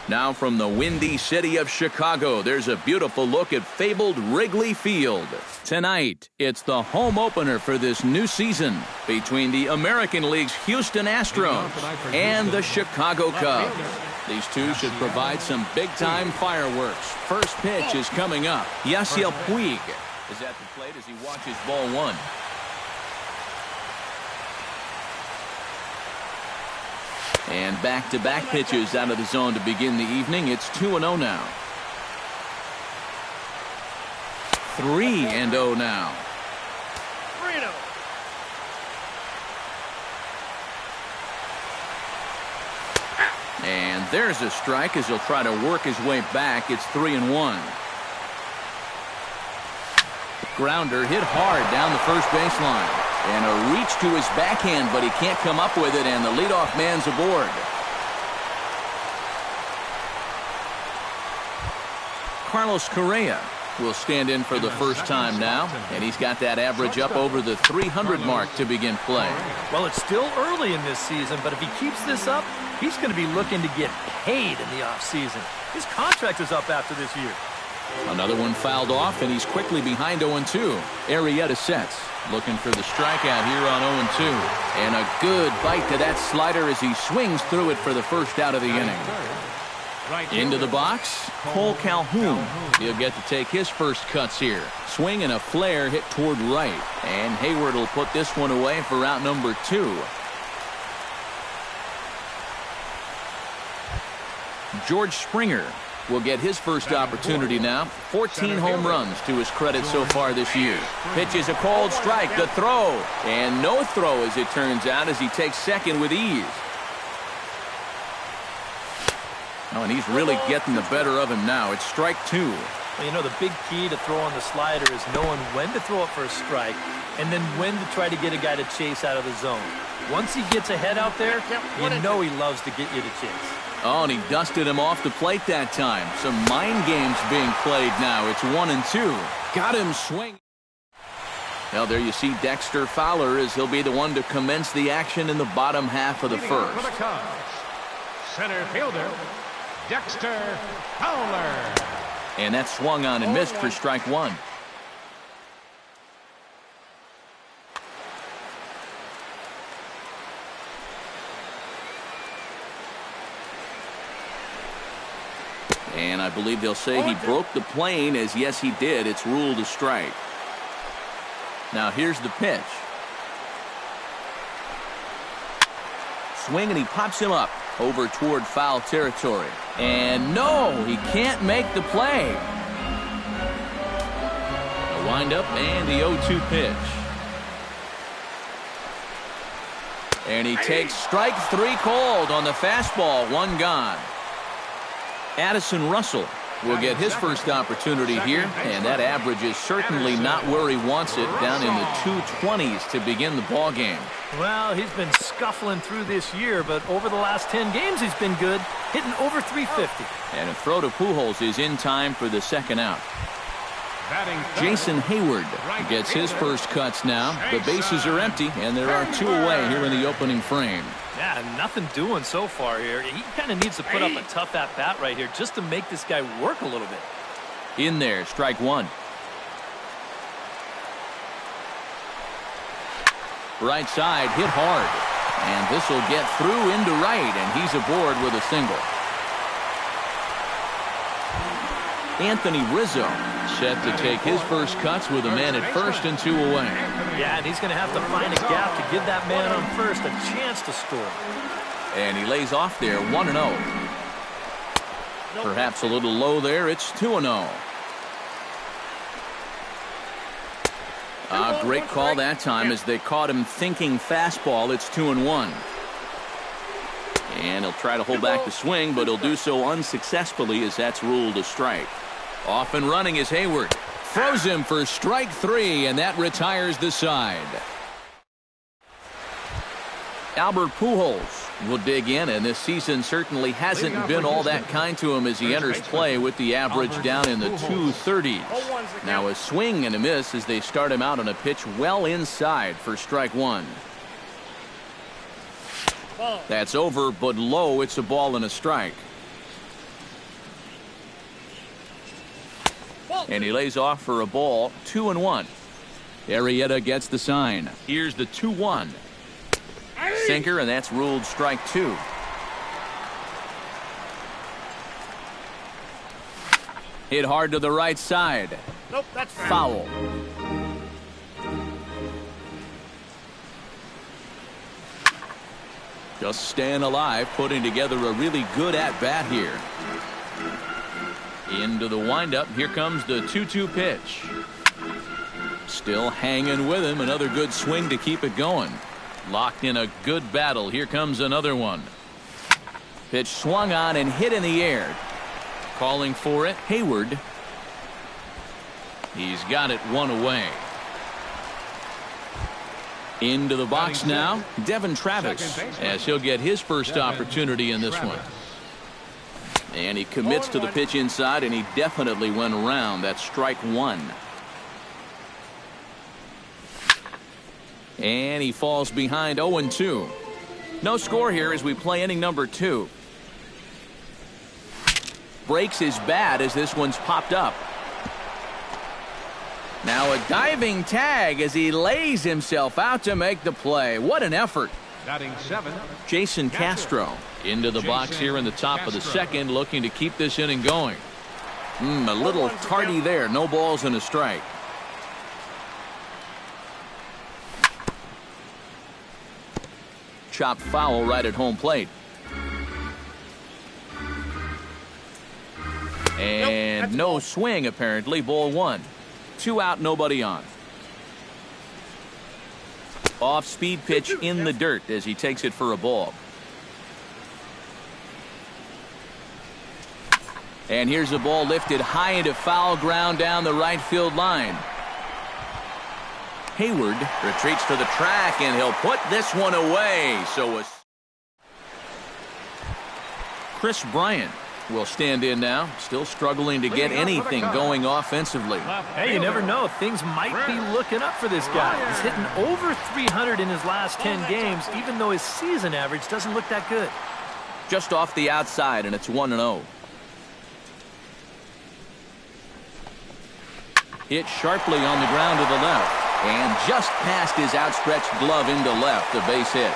Now from the windy city of Chicago, there's a beautiful look at fabled Wrigley Field. Tonight, it's the home opener for this new season between the American League's Houston Astros and the Chicago Cubs. These two should provide some big-time fireworks. First pitch is coming up. Yasiel Puig is at the plate as he watches ball one. And back-to-back pitches out of the zone to begin the evening. It's 2-0 now. 3-0 now. And there's a strike as he'll try to work his way back. It's 3-1. Grounder hit hard down the first baseline. And a reach to his backhand, but he can't come up with it, and the leadoff man's aboard. Carlos Correa will stand in for the first time now, and he's got that average up over the 300 mark to begin play. Well, it's still early in this season, but if he keeps this up, he's going to be looking to get paid in the offseason. His contract is up after this year. Another one fouled off, and he's quickly behind 0-2. Arrieta sets, looking for the strikeout here on 0-2. And a good bite to that slider as he swings through it for the first out of the inning. Into the box, Cole Calhoun. He'll get to take his first cuts here. Swing and a flare hit toward right. And Hayward will put this one away for out number 2. George Springer will get his first opportunity now. 14 home runs to his credit so far this year. Pitches a cold strike, the throw, and no throw as it turns out as he takes second with ease. Oh, and he's really getting the better of him now. It's strike 2. Well, you know, the big key to throw on the slider is knowing when to throw it for a strike and then when to try to get a guy to chase out of the zone. Once he gets ahead out there, you know he loves to get you to chase. Oh, and he dusted him off the plate that time. Some mind games being played now. It's 1-2. Got him swing. Well, there you see Dexter Fowler as he'll be the one to commence the action in the bottom half of the first. For the Cubs, center fielder, Dexter Fowler. And that swung on and missed for strike 1. And I believe they'll say he broke the plane, as yes he did. It's ruled a strike. Now here's the pitch. Swing and he pops him up over toward foul territory. And no, he can't make the play. A windup and the 0-2 pitch. And he takes strike 3 cold on the fastball. 1 gone. Addison Russell will get his first opportunity here, and that average is certainly not where he wants it, down in the 220s to begin the ball game. Well, he's been scuffling through this year, but over the last 10 games he's been good, hitting over 350. And a throw to Pujols is in time for the second out. Jason Hayward gets his first cuts now. The bases are empty, and there are 2 away here in the opening frame. Yeah, nothing doing so far here. He kind of needs to put up a tough at-bat right here just to make this guy work a little bit. In there, strike 1. Right side, hit hard. And this will get through into right, and he's aboard with a single. Anthony Rizzo set to take his first cuts with a man at first and 2 away. Yeah, and he's going to have to find a gap to give that man on first a chance to score. And he lays off there, 1-0. Perhaps a little low there. It's 2-0. Great call that time as they caught him thinking fastball. It's 2-1. And he'll try to hold back the swing, but he'll do so unsuccessfully as that's ruled a strike. Off and running is Hayward. Throws him for strike 3, and that retires the side. Albert Pujols will dig in, and this season certainly hasn't been all that kind to him as he enters play with the average down in the 230s. Now a swing and a miss as they start him out on a pitch well inside for strike 1. That's over, but low. It's a ball and a strike. And he lays off for a ball, 2-1. Arrieta gets the sign. Here's the 2-1. Sinker, and that's ruled strike 2. Hit hard to the right side. Nope, that's foul. Just staying alive, putting together a really good at-bat here. Into the windup. Here comes the 2-2 pitch. Still hanging with him. Another good swing to keep it going. Locked in a good battle. Here comes another one. Pitch swung on and hit in the air. Calling for it, Hayward. He's got it one away. Into the box now, Devin Travis, as he'll get his first opportunity in this one. And he commits to the pitch inside, and he definitely went around. That's strike 1. And he falls behind 0-2. No score here as we play inning number 2. Breaks his bat as this one's popped up. Now a diving tag as he lays himself out to make the play. What an effort. Batting 7. Jason Castro into the box here in the top of the second, looking to keep this inning going. A little tardy there. No balls and a strike. Chopped foul right at home plate. And no swing, apparently. Ball 1. 2 out, nobody on. Off-speed pitch in the dirt as he takes it for a ball. And here's a ball lifted high into foul ground down the right field line. Hayward retreats to the track, and he'll put this one away. So Chris Bryant will stand in now, still struggling to get anything going offensively. Hey, you never know. Things might be looking up for this guy. He's hitting over 300 in his last 10 games, even though his season average doesn't look that good. Just off the outside, and it's 1-0. Hit sharply on the ground to the left, and just past his outstretched glove into left, a base hit.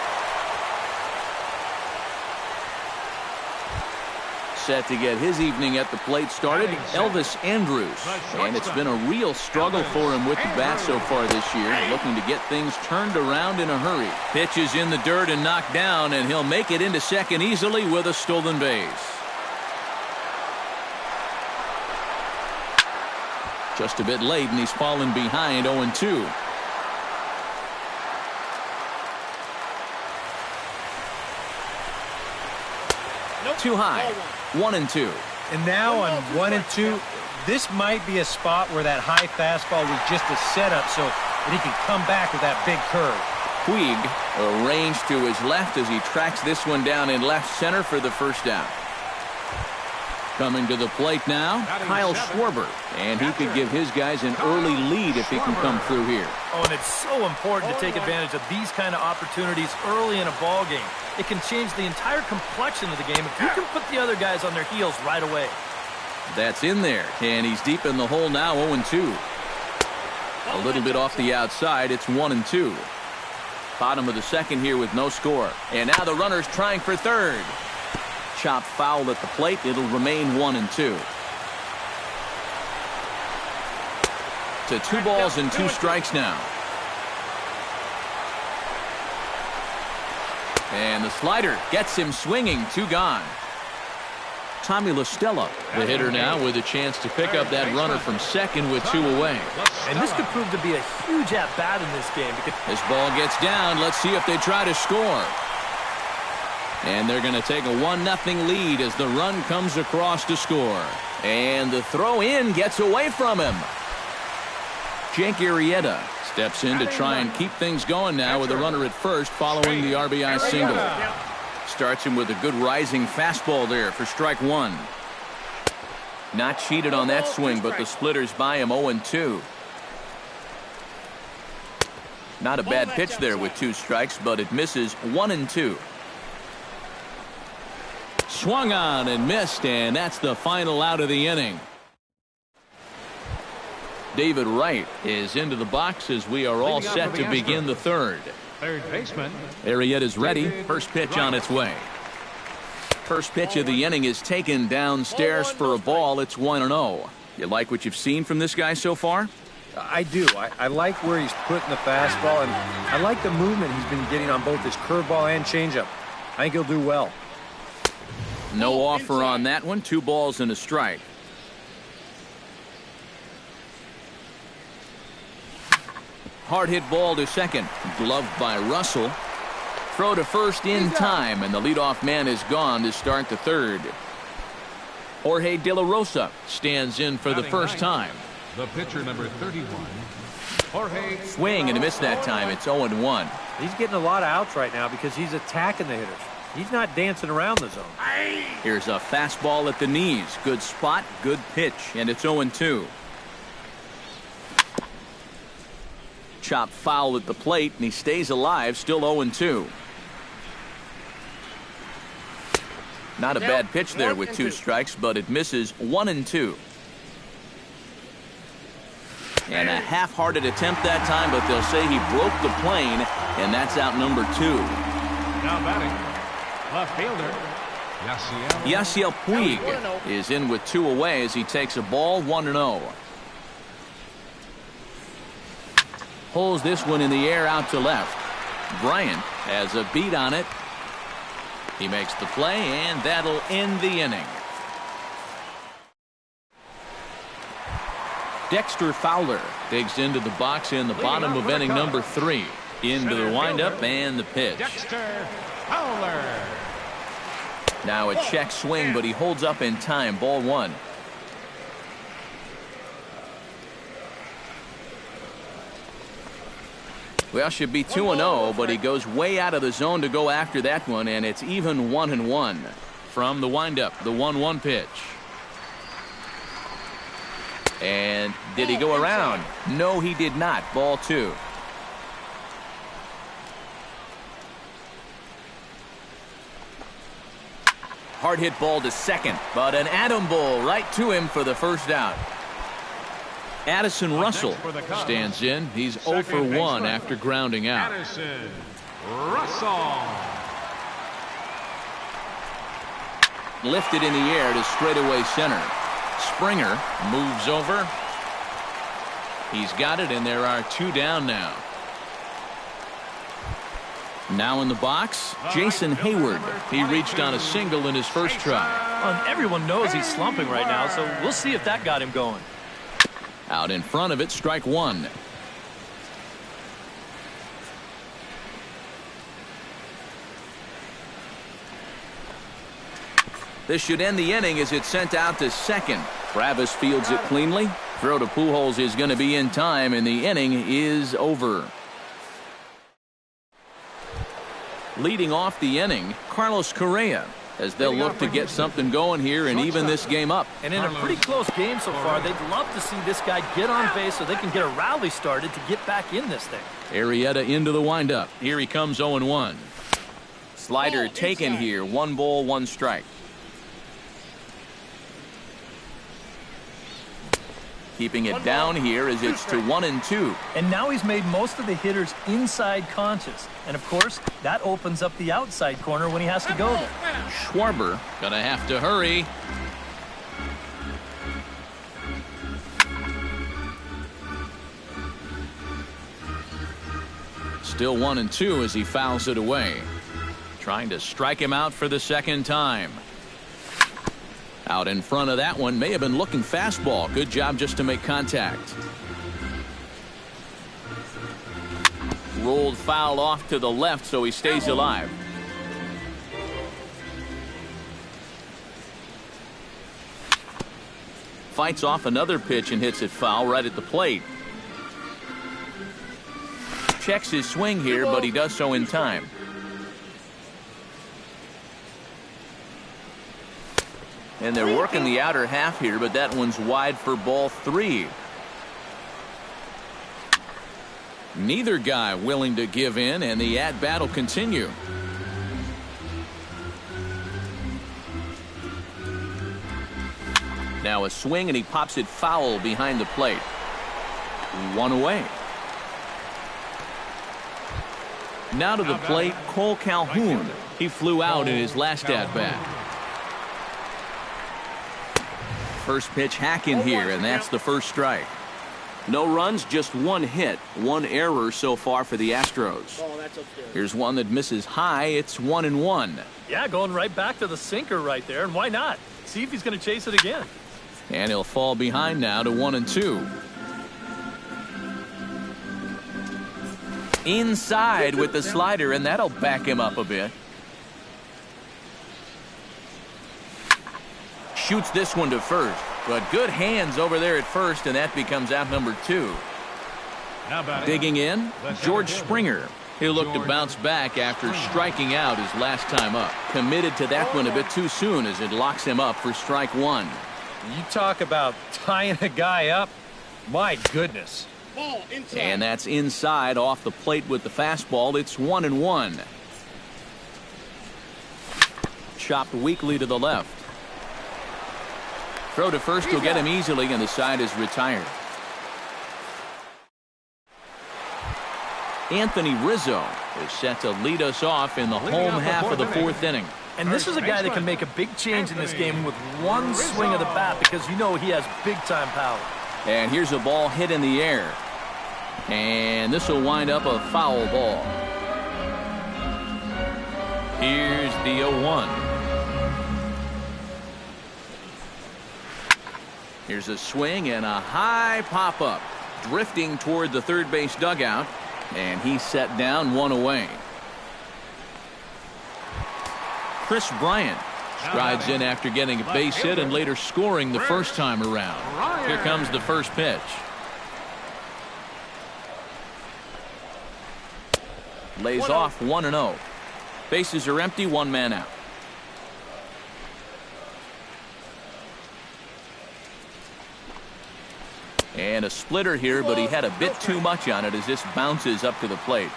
Set to get his evening at the plate started, Elvis Andrus. And it's been a real struggle for him with the bat so far this year, looking to get things turned around in a hurry. Pitch is in the dirt and knocked down, and he'll make it into second easily with a stolen base. Just a bit late, and he's fallen behind 0-2. Too high. 1-2. And now on 1-2, this might be a spot where that high fastball was just a setup so that he can come back with that big curve. Puig arranged to his left as he tracks this one down in left center for the first out. Coming to the plate now, Kyle Schwarber. And he could give his guys an early lead if he can come through here. Oh, and it's so important to take advantage of these kind of opportunities early in a ball game. It can change the entire complexion of the game if you can put the other guys on their heels right away. That's in there, and he's deep in the hole now, 0-2. A little bit off the outside, it's 1-2. Bottom of the second here with no score. And now the runner's trying for third. Chopped foul at the plate. It'll remain 1-2. To 2 balls and 2 strikes now. And the slider gets him swinging. 2 gone. Tommy La Stella, the hitter now, with a chance to pick up that runner from second with 2 away. And this could prove to be a huge at-bat in this game. This ball gets down. Let's see if they try to score. And they're going to take a 1-0 lead as the run comes across to score. And the throw in gets away from him. Jake Arrieta steps in to try and keep things going now with a runner at first following the RBI single. Starts him with a good rising fastball there for strike 1. Not cheated on that swing, but the splitters by him 0-2. Not a bad pitch there with 2 strikes, but it misses 1-2. Swung on and missed, and that's the final out of the inning. David Wright is into the box as we are all set to begin the third. Third baseman. Arrieta's ready. First pitch on its way. First pitch of the inning is taken downstairs for a ball. It's 1-0. You like what you've seen from this guy so far? I do. I like where he's putting the fastball, and I like the movement he's been getting on both his curveball and changeup. I think he'll do well. No offer on that one. 2 balls and a strike. Hard hit ball to second. Gloved by Russell. Throw to first in time, and the leadoff man is gone to start the third. Jorge De La Rosa stands in for the first time. The pitcher, number 31, Jorge. Swing and a miss that time. It's 0-1. He's getting a lot of outs right now because he's attacking the hitters. He's not dancing around the zone. Here's a fastball at the knees. Good spot, good pitch, and it's 0-2. Chop foul at the plate, and he stays alive, still 0-2. Not a bad pitch there with 2 strikes, but it misses 1-2. And a half-hearted attempt that time, but they'll say he broke the plane, and that's out number 2. Now batting, left fielder, Yasiel Puig is in with 2 away as he takes a ball, 1-0. Pulls this one in the air out to left. Bryant has a beat on it. He makes the play, and that'll end the inning. Dexter Fowler digs into the box in the bottom of inning number 3. Into the windup and the pitch. Dexter Fowler. Now a check swing, but he holds up in time. Ball 1. Well, should be 2-0, but he goes way out of the zone to go after that one, and it's even 1-1. From the windup, the 1-1 pitch. And did he go around? No, he did not. Ball 2. Hard hit ball to second, but an atom ball right to him for the first out. Addison Russell stands in. He's 0 for 1 after grounding out. Addison Russell. Lifted in the air to straightaway center. Springer moves over. He's got it, and there are 2 down now. Now in the box, Jason Hayward. He reached on a single in his first try. Everyone knows he's slumping right now, so we'll see if that got him going. Out in front of it, strike 1. This should end the inning as it's sent out to second. Travis fields it cleanly. Throw to Pujols is going to be in time, and the inning is over. Leading off the inning, Carlos Correa, as they'll look to get something going here and even this game up. And in a pretty close game so far, they'd love to see this guy get on base so they can get a rally started to get back in this thing. Arrieta into the windup. Here he comes 0-1. Slider taken here. 1 ball, 1 strike. Keeping it down here as it's to 1-2. And now he's made most of the hitters inside conscious. And, of course, that opens up the outside corner when he has to go there. Schwarber gonna have to hurry. Still 1-2 as he fouls it away. Trying to strike him out for the second time. Out in front of that one, may have been looking fastball. Good job just to make contact. Rolled foul off to the left, so he stays alive. Fights off another pitch and hits it foul right at the plate. Checks his swing here, but he does so in time. And they're working the outer half here, but that one's wide for ball 3. Neither guy willing to give in, and the at-bat will continue. Now a swing, and he pops it foul behind the plate. 1 away. Now to the plate, Cole Calhoun. He flew out in his last at-bat. First pitch hacking here, and that's the first strike. No runs, just 1 hit, 1 error so far for the Astros. Here's one that misses high. It's 1-1. Yeah, going right back to the sinker right there, and why not? See if he's going to chase it again. And he'll fall behind now to 1-2. Inside with the slider, and that'll back him up a bit. Shoots this one to first, but good hands over there at first, and that becomes out number 2. Digging in, George Springer. He'll look to bounce back after striking out his last time up. Committed to that one a bit too soon as it locks him up for strike 1. You talk about tying a guy up. My goodness. And that's inside off the plate with the fastball. It's 1-1. Chopped weakly to the left. Throw to first will get him easily, and the side is retired. Anthony Rizzo is set to lead us off in the home half of the 4th inning. And this is a guy that can make a big change in this game with one swing of the bat, because you know he has big-time power. And here's a ball hit in the air. And this will wind up a foul ball. Here's the 0-1. Here's a swing and a high pop-up. Drifting toward the third base dugout. And he's set down 1 away. Chris Bryant strides in after getting a base hit and later scoring the first time around. Here comes the first pitch. Lays off 1-0. Bases are empty, 1 man out. And a splitter here, but he had a bit too much on it as this bounces up to the plate.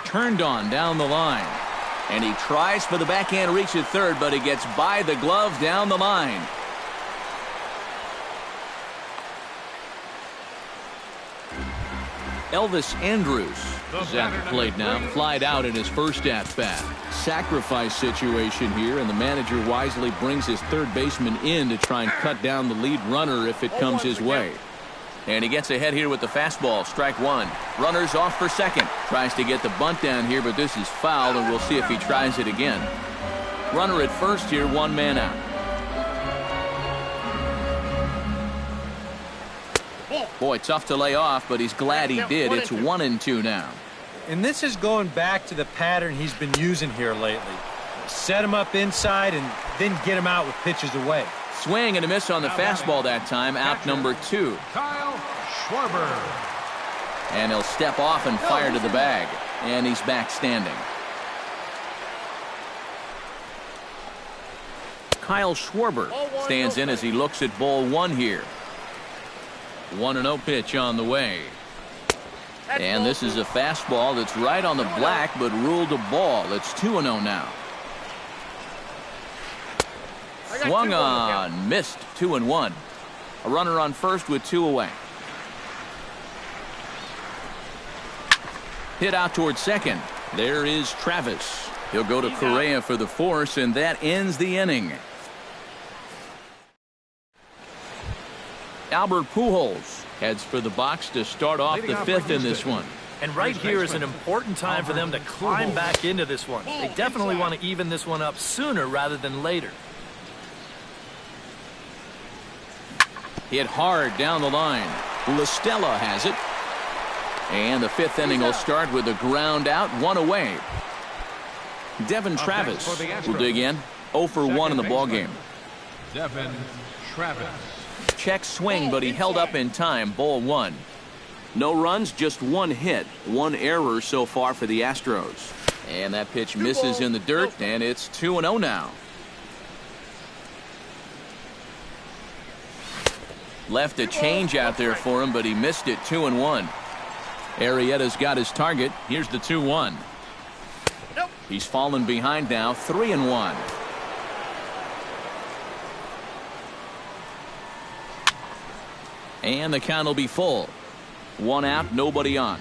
Turned on down the line. And he tries for the backhand reach at third, but he gets by the glove down the line. Elvis Andrus is at the plate now. Flied out in his first at-bat. Sacrifice situation here, and the manager wisely brings his third baseman in to try and cut down the lead runner if it comes his way. And he gets ahead here with the fastball. Strike 1. Runners off for second. Tries to get the bunt down here, but this is foul, and we'll see if he tries it again. Runner at first here, 1 man out. Boy, tough to lay off, but he's glad he did. It's 1-2 now. And this is going back to the pattern he's been using here lately. Set him up inside and then get him out with pitches away. Swing and a miss on the fastball that time. Out number 2. Kyle Schwarber. And he'll step off and fire to the bag. And he's back standing. Kyle Schwarber stands in as he looks at ball 1 here. 1-0 pitch on the way. And this is a fastball that's right on the black, but ruled a ball. It's 2-0 now. Swung on, missed. 2-1. A runner on first with 2 away. Hit out toward second. There is Travis. He'll go to Correa for the force, and that ends the inning. Albert Pujols heads for the box to start off the 5th in this one. And right here is an important time for them to climb back into this one. They definitely want to even this one up sooner rather than later. Hit hard down the line. LaStella has it. And the 5th inning will start with a ground out, 1 away. Devin Travis will dig in. 0 for 1 in the ballgame. Devin Travis. Check swing, but he held up in time. Ball 1. No runs, just 1 hit. 1 error so far for the Astros. And that pitch misses in the dirt, and it's 2-0 now. Left a change out there for him, but he missed it. 2-1. Arrieta's got his target. Here's the 2-1. He's fallen behind now. 3-1. And the count will be full. 1 out, nobody on.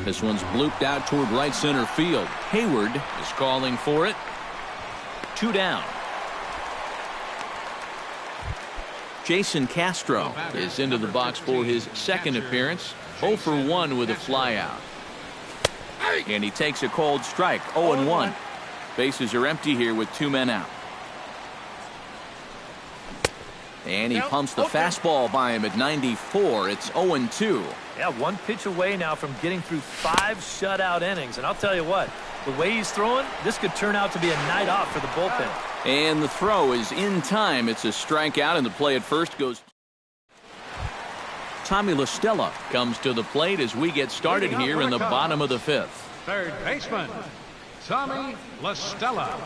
This one's blooped out toward right center field. Hayward is calling for it. 2 down. Jason Castro is into the box for his second appearance. 0 for 1 with a flyout. And he takes a cold strike. 0-1. Bases are empty here with 2 men out. And he pumps the fastball by him at 94. It's 0-2. Yeah, 1 pitch away now from getting through 5 shutout innings. And I'll tell you what, the way he's throwing, this could turn out to be a night off for the bullpen. And the throw is in time. It's a strikeout, and the play at first goes. Tommy La Stella comes to the plate as we get started here in the bottom of the 5th. Third baseman, Tommy La Stella.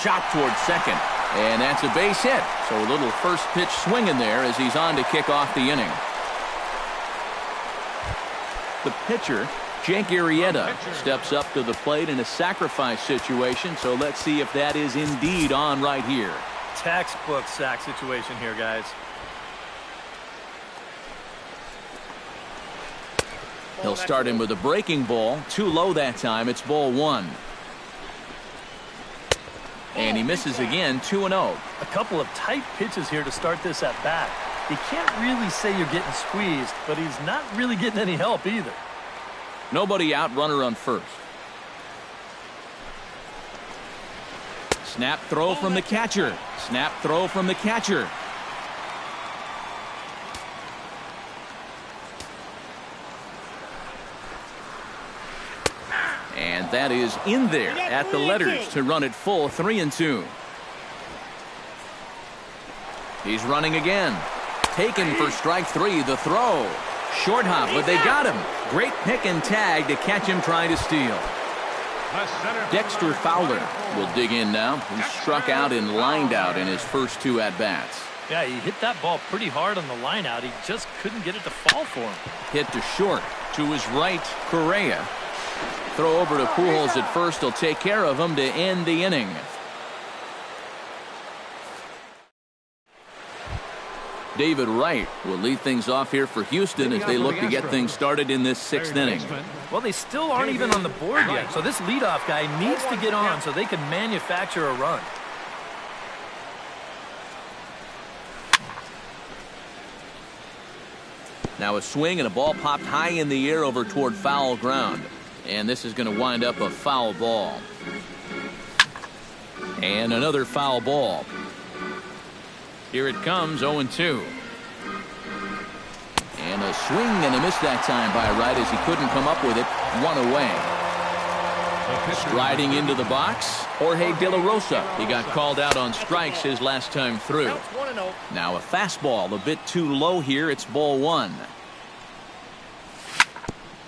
Shot towards second, and that's a base hit. So a little first pitch swing in there as he's on to kick off the inning. The pitcher, Jake Arrieta, steps up to the plate in a sacrifice situation. So let's see if that is indeed on right here. Textbook sack situation here, guys. He'll start him with a breaking ball. Too low that time. It's ball 1. And he misses again. 2-0. A couple of tight pitches here to start this at bat. You can't really say you're getting squeezed, but he's not really getting any help either. Nobody out, runner on first. Snap throw from the catcher. Snap throw from the catcher. And that is in there at the letters to run it full. 3-2. He's running again. Taken for strike 3. The throw. Short hop, but they got him. Great pick and tag to catch him trying to steal. Dexter Fowler will dig in now. He struck out and lined out in his first 2 at-bats. Yeah, he hit that ball pretty hard on the line out. He just couldn't get it to fall for him. Hit to short. To his right, Correa. Throw over to Pujols at first. He'll take care of him to end the inning. David Wright will lead things off here for Houston as they look to get things started in this 6th inning. Well, they still aren't even on the board yet, so this leadoff guy needs to get on so they can manufacture a run. Now a swing and a ball popped high in the air over toward foul ground. And this is going to wind up a foul ball. And another foul ball. Here it comes, 0-2. And a swing and a miss that time by Wright as he couldn't come up with it. 1 away. Striding into the box, Jorge De La Rosa. He got called out on strikes his last time through. Now a fastball a bit too low here. It's ball 1.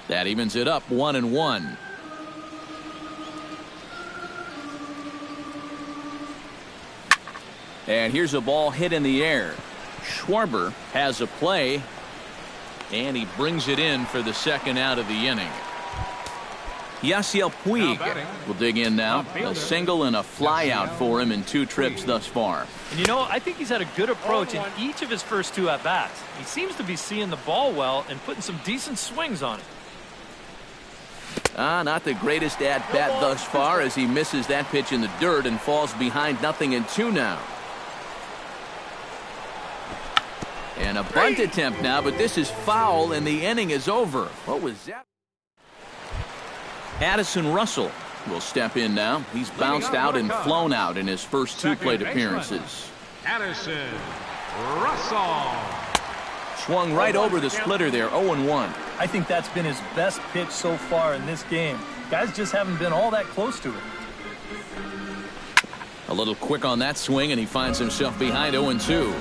That evens it up 1-1. And here's a ball hit in the air. Schwarber has a play, and he brings it in for the 2nd out of the inning. Yasiel Puig will dig in now. A single and a fly out for him in 2 trips thus far. And you know, I think he's had a good approach in each of his first 2 at-bats. He seems to be seeing the ball well and putting some decent swings on it. Not the greatest at-bat thus far as he misses that pitch in the dirt and falls behind 0-2 now. And a bunt attempt now, but this is foul and the inning is over. What was that? Addison Russell will step in now. He's bounced out and flown out in his first 2 plate appearances. Addison Russell. Swung right over the splitter there, 0-1. I think that's been his best pitch so far in this game. Guys just haven't been all that close to it. A little quick on that swing, and he finds himself behind 0-2.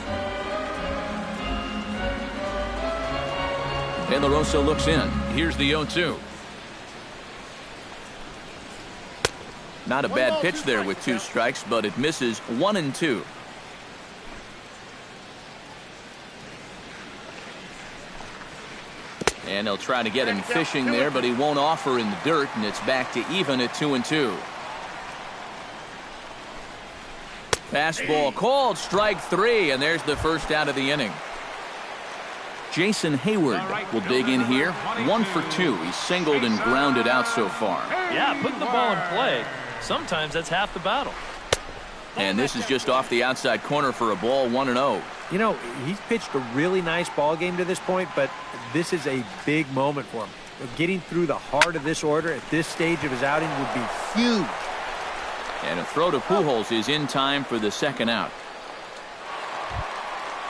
De La Rosa looks in. Here's the 0-2. Not a bad pitch there with 2 strikes, but it misses 1-2. And they'll try to get him fishing there, but he won't offer in the dirt, and it's back to even at 2-2. Fastball called, strike 3, and there's the first out of the inning. Jason Hayward will dig in here. 1 for 2. He's singled and grounded out so far. Yeah, putting the ball in play, sometimes that's half the battle. And this is just off the outside corner for a ball, 1-0. You know, he's pitched a really nice ball game to this point, but this is a big moment for him. Getting through the heart of this order at this stage of his outing would be huge. And a throw to Pujols is in time for the second out.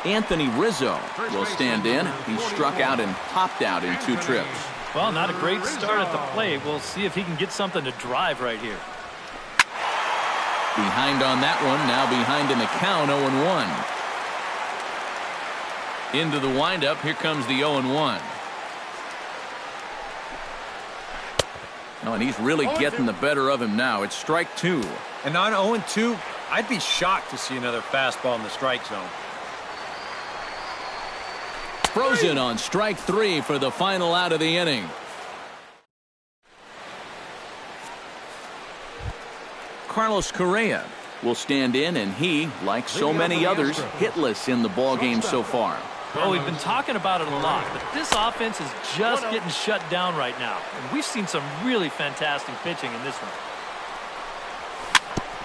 Anthony Rizzo will stand in. He struck out and popped out in 2 trips. Well, not a great start at the plate. We'll see if he can get something to drive right here. Behind on that one, now behind in the count, 0-1. Into the windup, here comes the 0-1. Oh, and he's really getting the better of him now. It's strike 2. And on 0-2, I'd be shocked to see another fastball in the strike zone. Frozen on strike 3 for the final out of the inning. Carlos Correa will stand in, and he, like so many others, hitless in the ballgame so far. Well, we've been talking about it a lot, but this offense is just getting shut down right now. And we've seen some really fantastic pitching in this one.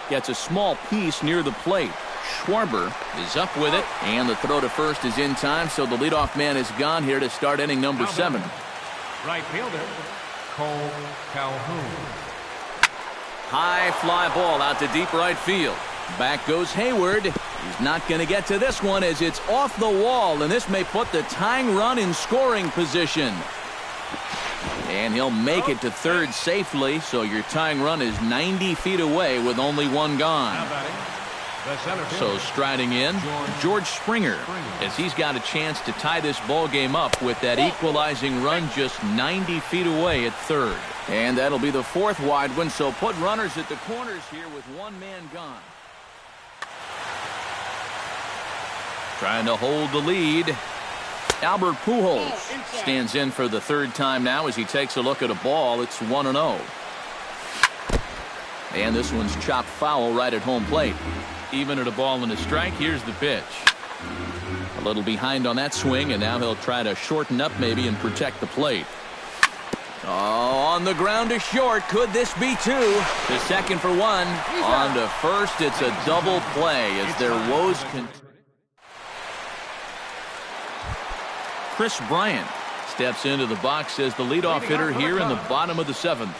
Gets a small piece near the plate. Schwarber is up with it, and the throw to first is in time, so the leadoff man is gone here to start inning number 7. Right fielder, Cole Calhoun. High fly ball out to deep right field. Back goes Hayward. He's not going to get to this one as it's off the wall, and this may put the tying run in scoring position. And he'll make it to third safely, so your tying run is 90 feet away with only 1 gone. So striding in, George Springer, as he's got a chance to tie this ball game up with that equalizing run just 90 feet away at third. And that'll be the 4th wide one, so put runners at the corners here with 1 man gone. Trying to hold the lead. Albert Pujols stands in for the 3rd time now as he takes a look at a ball. It's 1-0. And this one's chopped foul right at home plate. Even at a ball and a strike, here's the pitch. A little behind on that swing, and now he'll try to shorten up maybe and protect the plate. Oh, on the ground to short. Could this be 2? To second for 1. On to first, it's a double play as their woes continue. Chris Bryant steps into the box as the leadoff hitter here in the bottom of the 7th.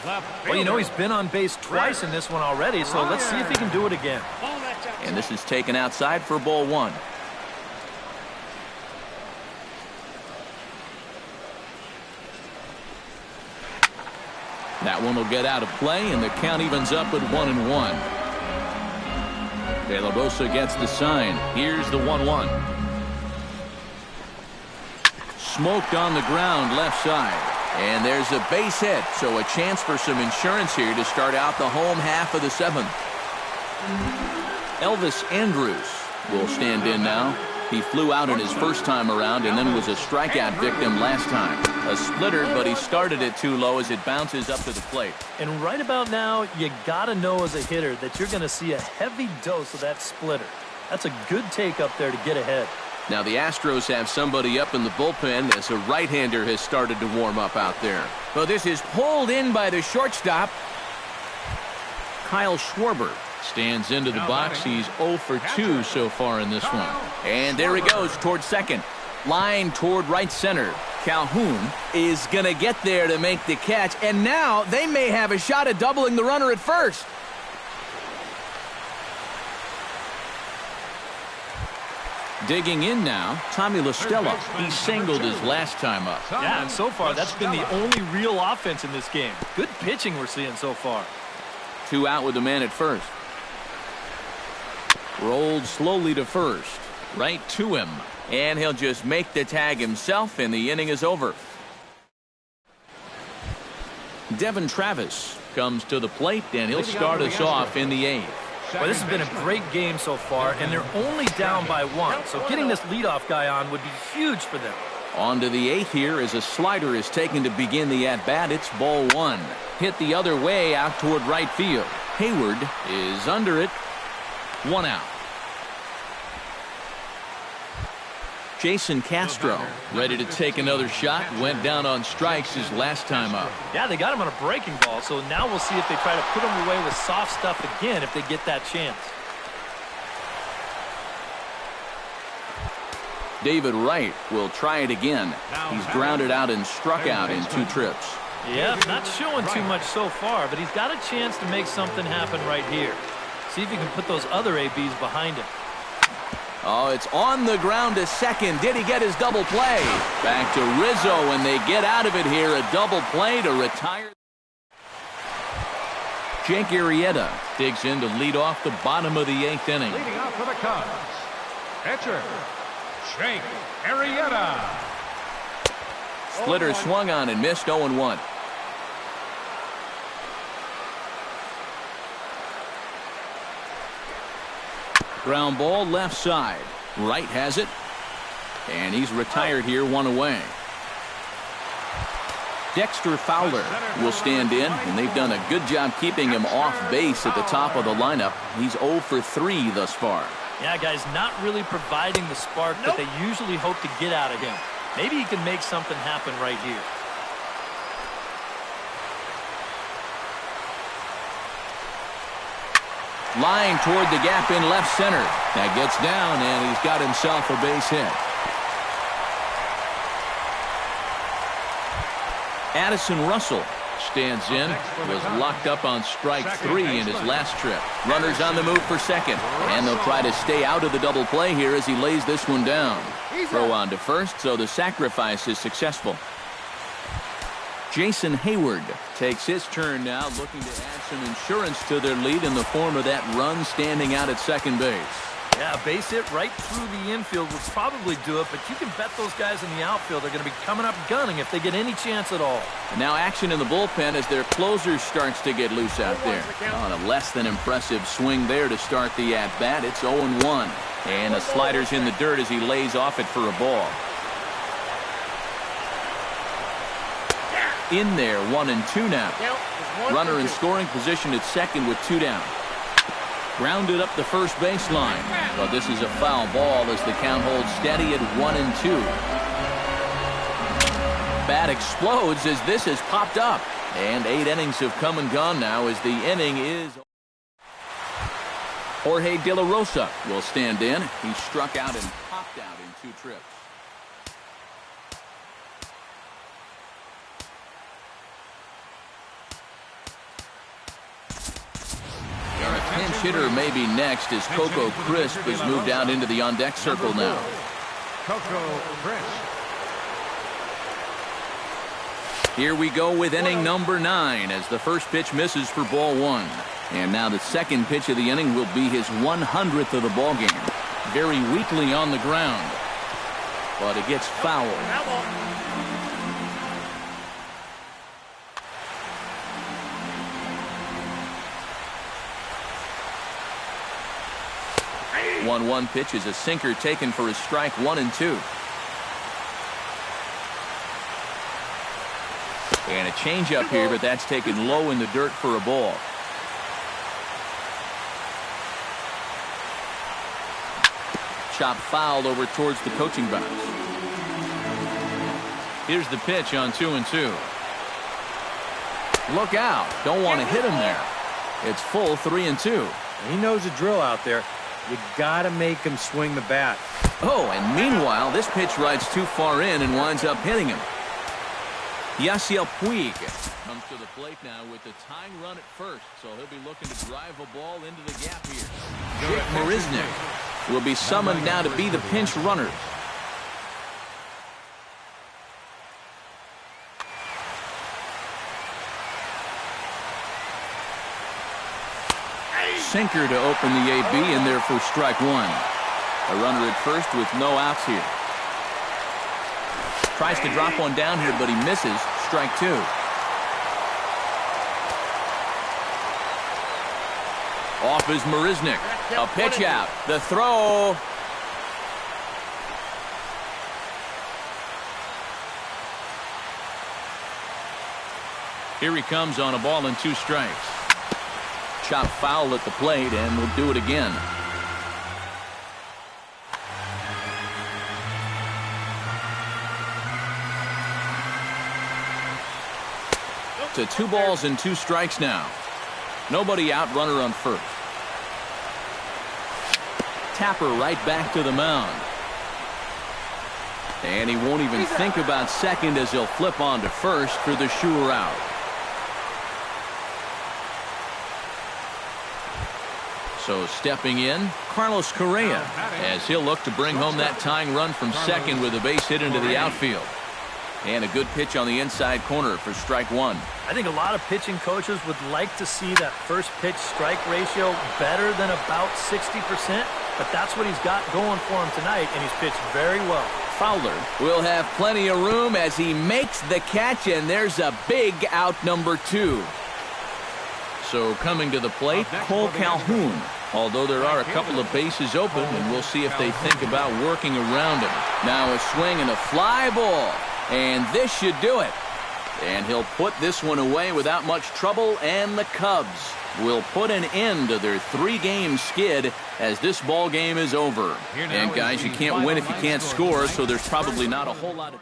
Well, you know, he's been on base twice in this one already, so let's see if he can do it again. And this is taken outside for ball 1. That one will get out of play, and the count evens up at 1-1. De La Rosa gets the sign. Here's the 1-1. Smoked on the ground left side. And there's a base hit, so a chance for some insurance here to start out the home half of the 7th. Elvis Andrus will stand in now. He flew out in his first time around and then was a strikeout victim last time. A splitter, but he started it too low as it bounces up to the plate. And right about now, you got to know as a hitter that you're going to see a heavy dose of that splitter. That's a good take up there to get ahead. Now the Astros have somebody up in the bullpen as a right-hander has started to warm up out there. But this is pulled in by the shortstop. Kyle Schwarber stands into the box. He's 0 for 2 so far in this one. And there he goes toward second. Line toward right center. Calhoun is going to get there to make the catch. And now they may have a shot at doubling the runner at first. Digging in now, Tommy La Stella. He singled his last time up. Yeah, and so far that's been the only real offense in this game. Good pitching we're seeing so far. 2 out with the man at first. Rolled slowly to first. Right to him. And he'll just make the tag himself, and the inning is over. Devin Travis comes to the plate, and he'll start us off in the 8th. Well, this has been a great game so far, and they're only down by 1. So getting this leadoff guy on would be huge for them. On to the 8th here as a slider is taken to begin the at-bat. It's ball 1. Hit the other way out toward right field. Hayward is under it. 1 out. Jason Castro, ready to take another shot, went down on strikes his last time up. Yeah, they got him on a breaking ball, so now we'll see if they try to put him away with soft stuff again if they get that chance. David Wright will try it again. He's grounded out and struck out in 2 trips. Yeah, not showing too much so far, but he's got a chance to make something happen right here. See if he can put those other ABs behind him. Oh, it's on the ground to second. Did he get his double play? Back to Rizzo, and they get out of it here. A double play to retire. Jake Arrieta digs in to lead off the bottom of the 8th inning. Leading off for the Cubs, pitcher Jake Arrieta. Splitter swung on and missed 0-1. Ground ball left side. Wright has it. And he's retired here, 1 away. Dexter Fowler will stand in, and they've done a good job keeping him off base at the top of the lineup. He's 0 for 3 thus far. Yeah, guys, not really providing the spark that they usually hope to get out of him. Maybe he can make something happen right here. Line toward the gap in left center. That gets down, and he's got himself a base hit. Addison Russell stands in, was locked up on strike 3 in his last trip. Runners on the move for second, and they'll try to stay out of the double play here as he lays this one down. Throw on to first, so the sacrifice is successful. Jason Hayward takes his turn now, looking to add some insurance to their lead in the form of that run standing out at second base. Yeah, base hit right through the infield would probably do it, but you can bet those guys in the outfield are going to be coming up gunning if they get any chance at all. And now action in the bullpen as their closer starts to get loose out there. On a less than impressive swing there to start the at-bat. It's 0-1. And the slider's in the dirt as he lays off it for a ball. In there, 1-2 now. Runner in scoring position at second with 2 down. Grounded up the first baseline, but this is a foul ball as the count holds steady at 1-2. Bat explodes as this has popped up, and 8 innings have come and gone now as the inning is. Jorge De La Rosa will stand in. He struck out and popped out in 2 trips. Pinch hitter may be next as Coco Crisp has moved out into the on-deck circle now. Coco Crisp. Here we go with inning number 9 as the first pitch misses for ball 1. And now the second pitch of the inning will be his 100th of the ball game. Very weakly on the ground, but it gets fouled. 1-1 pitch is a sinker taken for a strike 1-2. And a changeup here, but that's taken low in the dirt for a ball. Chop fouled over towards the coaching box. Here's the pitch on 2-2. Look out. Don't want to hit him there. It's full 3-2. He knows the drill out there. You got to make him swing the bat. Oh, and meanwhile, this pitch rides too far in and winds up hitting him. Yasiel Puig comes to the plate now with the tying run at first, so he'll be looking to drive a ball into the gap here. Jake Marisnick will be summoned now to be the pinch runner. Sinker to open the AB in there for strike 1. A runner at first with no outs here. Tries to drop one down here, but he misses. Strike 2. Off is Marisnick. A pitch out. The throw. Here he comes on a ball and 2 strikes. Chop foul at the plate, and we'll do it again. to 2 balls and 2 strikes now. Nobody out, runner on first. Tapper right back to the mound. And he won't even think about second as he'll flip on to first for the sure out. So stepping in, Carlos Correa, as he'll look to bring home that tying run from second with a base hit into the outfield. And a good pitch on the inside corner for strike 1. I think a lot of pitching coaches would like to see that first pitch strike ratio better than about 60%, but that's what he's got going for him tonight, and he's pitched very well. Fowler will have plenty of room as he makes the catch, and there's a big out, number 2. So coming to the plate, Cole Calhoun. Although there are a couple of bases open, and we'll see if they think about working around him. Now a swing and a fly ball. And this should do it. And he'll put this one away without much trouble, and the Cubs will put an end to their 3-game skid as this ball game is over. And guys, you can't win if you can't score, so there's probably not a whole lot of